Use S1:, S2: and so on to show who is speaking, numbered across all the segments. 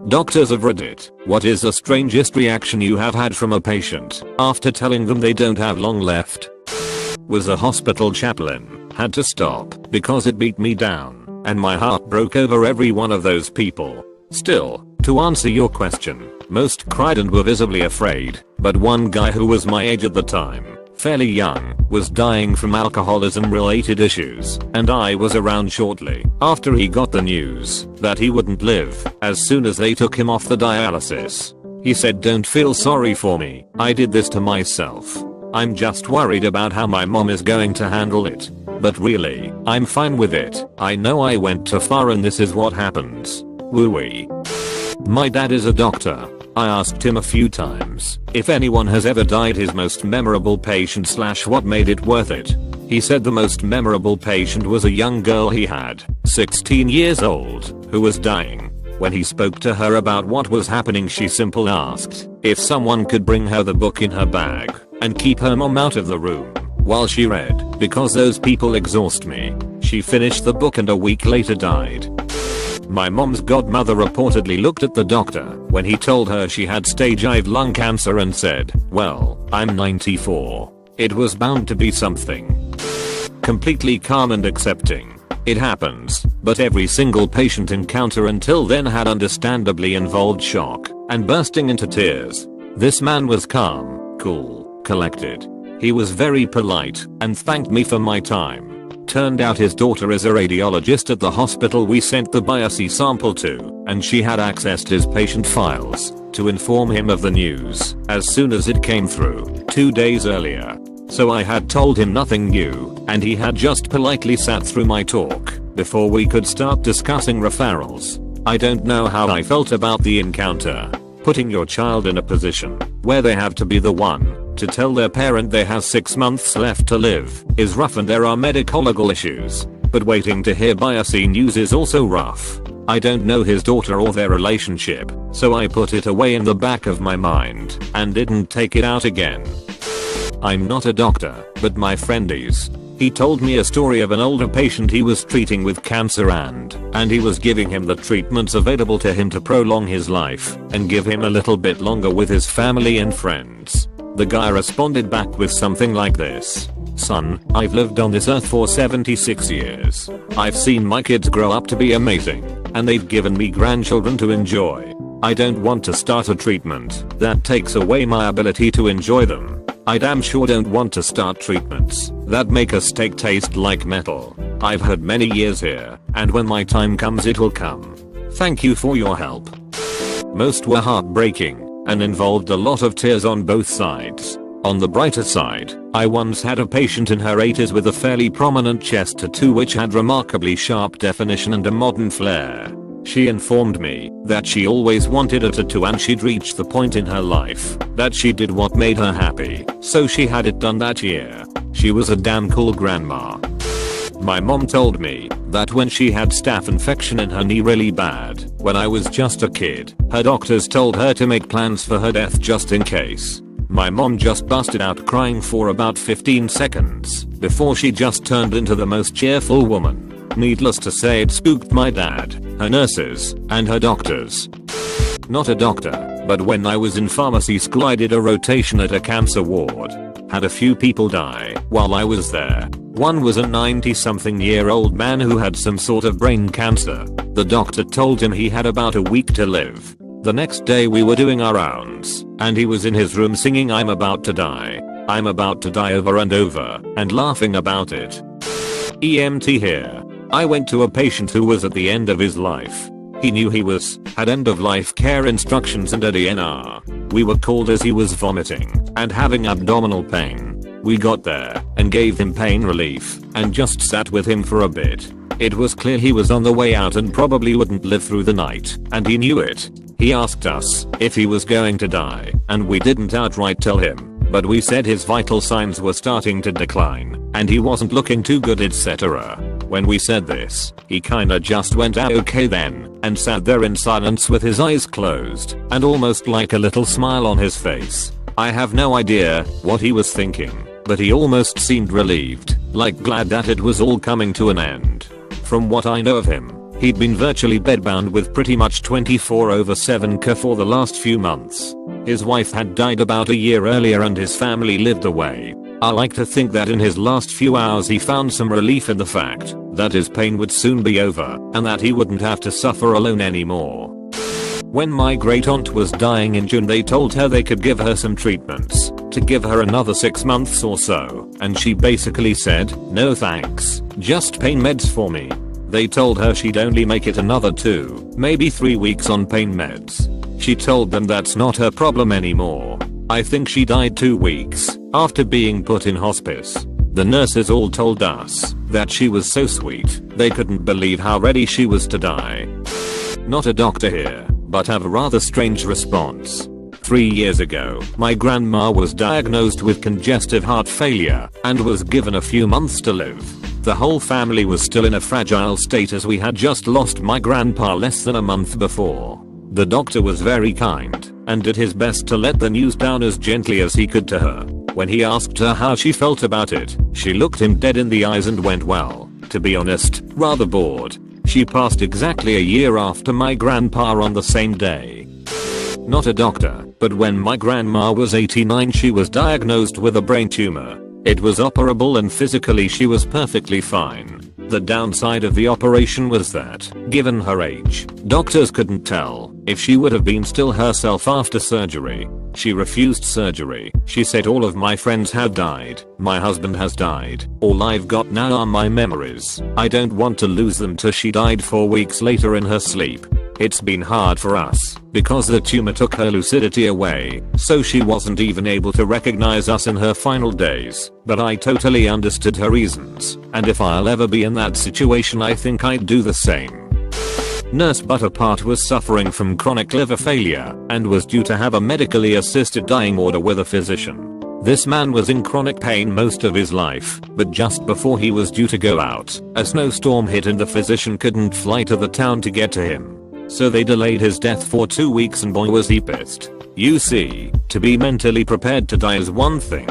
S1: Doctors of Reddit, what is the strangest reaction you have had from a patient after telling them they don't have long left? Was a hospital chaplain. Had to stop because it beat me down and my heart broke over every one of those people. Still, to answer your question, most cried and were visibly afraid, but one guy who was my age at the time, fairly young, was dying from alcoholism related issues, and I was around shortly after he got the news that he wouldn't live as soon as they took him off the dialysis. He said, "Don't feel sorry for me, I did this to myself. I'm just worried about how my mom is going to handle it. But really, I'm fine with it. I know I went too far and this is what happens." Woo-wee. My dad is a doctor. I asked him a few times if anyone has ever died his most memorable patient / what made it worth it. He said the most memorable patient was a young girl he had, 16 years old, who was dying. When he spoke to her about what was happening, she simply asked if someone could bring her the book in her bag and keep her mom out of the room while she read, because those people exhaust me. She finished the book and a week later died. My mom's godmother reportedly looked at the doctor when he told her she had stage IV lung cancer and said, "Well, I'm 94. It was bound to be something." Completely calm and accepting. It happens, but every single patient encounter until then had understandably involved shock and bursting into tears. This man was calm, cool, collected. He was very polite and thanked me for my time. Turned out his daughter is a radiologist at the hospital we sent the biopsy sample to, and she had accessed his patient files to inform him of the news as soon as it came through 2 days earlier. So I had told him nothing new, and he had just politely sat through my talk before we could start discussing referrals. I don't know how I felt about the encounter. Putting your child in a position where they have to be the one to tell their parent they have 6 months left to live is rough, and there are medical legal issues. But waiting to hear biopsy news is also rough. I don't know his daughter or their relationship, so I put it away in the back of my mind and didn't take it out again. I'm not a doctor, but my friend is. He told me a story of an older patient he was treating with cancer and he was giving him the treatments available to him to prolong his life and give him a little bit longer with his family and friends. The guy responded back with something like this: "Son, I've lived on this earth for 76 years. I've seen my kids grow up to be amazing, and they've given me grandchildren to enjoy. I don't want to start a treatment that takes away my ability to enjoy them. I damn sure don't want to start treatments that make a steak taste like metal. I've had many years here, and when my time comes it will come. Thank you for your help." Most were heartbreaking and involved a lot of tears on both sides. On the brighter side, I once had a patient in her 80s with a fairly prominent chest tattoo which had remarkably sharp definition and a modern flair. She informed me that she always wanted a tattoo and she'd reached the point in her life that she did what made her happy, so she had it done that year. She was a damn cool grandma. My mom told me that when she had staph infection in her knee really bad when I was just a kid, her doctors told her to make plans for her death just in case. My mom just busted out crying for about 15 seconds before she just turned into the most cheerful woman. Needless to say, it spooked my dad, her nurses, and her doctors. Not a doctor, but when I was in pharmacy school I did a rotation at a cancer ward. Had a few people die while I was there. One was a 90-something-year-old man who had some sort of brain cancer. The doctor told him he had about a week to live. The next day we were doing our rounds, and he was in his room singing "I'm about to die, I'm about to die" over and over, and laughing about it. EMT here. I went to a patient who was at the end of his life. He knew he had end of life care instructions and a DNR. We were called as he was vomiting and having abdominal pain. We got there and gave him pain relief and just sat with him for a bit. It was clear he was on the way out and probably wouldn't live through the night, and he knew it. He asked us if he was going to die, and we didn't outright tell him, but we said his vital signs were starting to decline and he wasn't looking too good, etc. When we said this, he kinda just went okay then and sat there in silence with his eyes closed and almost like a little smile on his face. I have no idea what he was thinking, but he almost seemed relieved, like glad that it was all coming to an end. From what I know of him, He'd been virtually bedbound with pretty much 24/7 care for the last few months. His wife had died about a year earlier and his family lived away. I like to think that in his last few hours he found some relief in the fact that his pain would soon be over and that he wouldn't have to suffer alone anymore. When my great aunt was dying in June, they told her they could give her some treatments to give her another 6 months or so, and she basically said, "No thanks, just pain meds for me." They told her she'd only make it another 2, maybe 3 weeks on pain meds. She told them that's not her problem anymore. I think she died 2 weeks after being put in hospice. The nurses all told us that she was so sweet, they couldn't believe how ready she was to die. Not a doctor here, but have a rather strange response. 3 years ago, my grandma was diagnosed with congestive heart failure and was given a few months to live. The whole family was still in a fragile state as we had just lost my grandpa less than a month before. The doctor was very kind and did his best to let the news down as gently as he could to her. When he asked her how she felt about it, she looked him dead in the eyes and went, "Well, to be honest, rather bored." She passed exactly a year after my grandpa on the same day. Not a doctor, but when my grandma was 89 she was diagnosed with a brain tumor. It was operable and physically she was perfectly fine. The downside of the operation was that, given her age, doctors couldn't tell if she would have been still herself after surgery. She refused surgery. She said, "All of my friends have died. My husband has died. All I've got now are my memories. I don't want to lose them." She died 4 weeks later in her sleep. It's been hard for us because the tumor took her lucidity away, so she wasn't even able to recognize us in her final days. But I totally understood her reasons, and if I'll ever be in that situation I think I'd do the same. Nurse Butterpart was suffering from chronic liver failure and was due to have a medically assisted dying order with a physician. This man was in chronic pain most of his life, but just before he was due to go out, a snowstorm hit and the physician couldn't fly to the town to get to him. So they delayed his death for 2 weeks and boy was he pissed. You see, to be mentally prepared to die is one thing.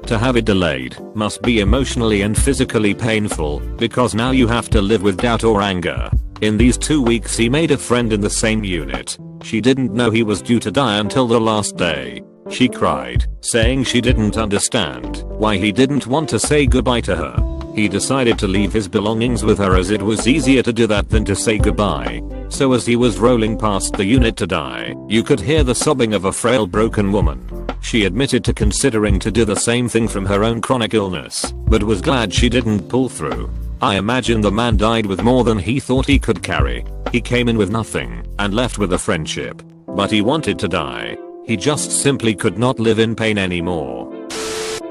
S1: To have it delayed must be emotionally and physically painful because now you have to live with doubt or anger. In these 2 weeks he made a friend in the same unit. She didn't know he was due to die until the last day. She cried, saying she didn't understand why he didn't want to say goodbye to her. He decided to leave his belongings with her as it was easier to do that than to say goodbye. So as he was rolling past the unit to die, you could hear the sobbing of a frail broken woman. She admitted to considering to do the same thing from her own chronic illness, but was glad she didn't pull through. I imagine the man died with more than he thought he could carry. He came in with nothing and left with a friendship. But he wanted to die. He just simply could not live in pain anymore.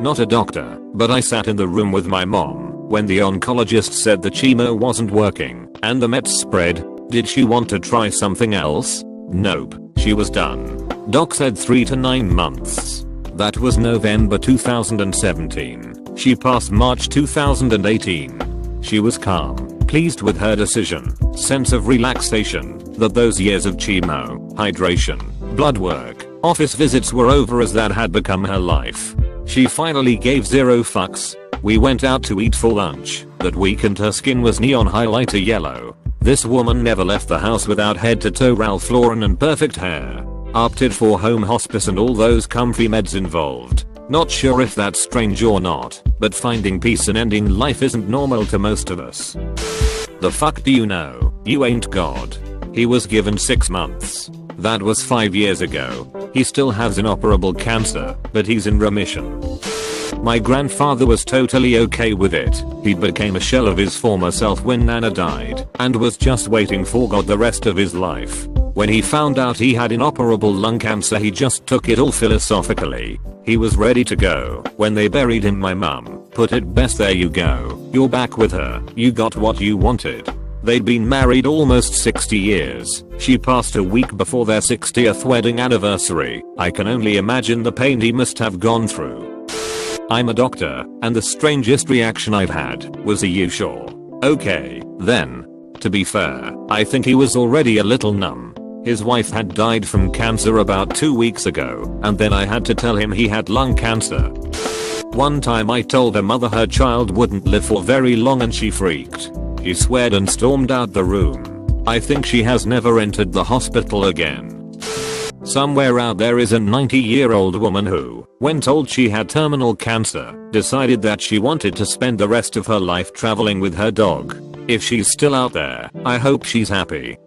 S1: Not a doctor, but I sat in the room with my mom when the oncologist said the chemo wasn't working and the mets spread. Did she want to try something else? Nope, she was done. Doc said 3 to 9 months. That was November 2017. She passed March 2018. She was calm, pleased with her decision, sense of relaxation that those years of chemo, hydration, blood work, office visits were over as that had become her life. She finally gave zero fucks. We went out to eat for lunch. That week and her skin was neon highlighter yellow. This woman never left the house without head to toe Ralph Lauren and perfect hair. Opted for home hospice and all those comfy meds involved. Not sure if that's strange or not, but finding peace in ending life isn't normal to most of us. The fuck do you know? You ain't God. He was given 6 months. That was 5 years ago. He still has inoperable cancer, but he's in remission. My grandfather was totally okay with it. He became a shell of his former self when Nana died, and was just waiting for God the rest of his life. When he found out he had inoperable lung cancer he just took it all philosophically. He was ready to go. When they buried him my mum put it best, "There you go. You're back with her. You got what you wanted." They'd been married almost 60 years. She passed a week before their 60th wedding anniversary. I can only imagine the pain he must have gone through. I'm a doctor, and the strangest reaction I've had was, "Are you sure?" Okay, then. To be fair, I think he was already a little numb. His wife had died from cancer about 2 weeks ago, and then I had to tell him he had lung cancer. One time I told her mother her child wouldn't live for very long and she freaked. She sweared and stormed out the room. I think she has never entered the hospital again. Somewhere out there is a 90-year-old woman who, when told she had terminal cancer, decided that she wanted to spend the rest of her life traveling with her dog. If she's still out there, I hope she's happy.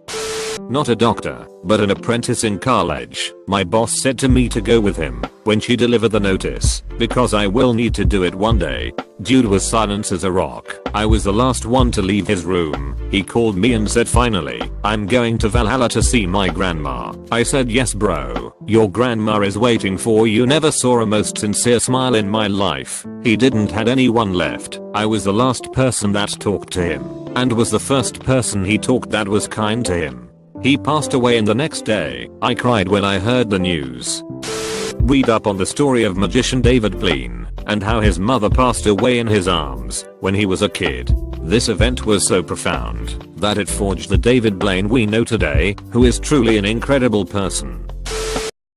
S1: Not a doctor, but an apprentice in college. My boss said to me to go with him when she delivered the notice, because I will need to do it one day. Dude was silent as a rock. I was the last one to leave his room. He called me and said, finally, I'm going to Valhalla to see my grandma. I said, yes bro, your grandma is waiting for you. Never saw a most sincere smile in my life. He didn't had anyone left. I was the last person that talked to him, and was the first person he talked that was kind to him. He passed away, and the next day, I cried when I heard the news. Read up on the story of magician David Blaine, and how his mother passed away in his arms when he was a kid. This event was so profound that it forged the David Blaine we know today, who is truly an incredible person.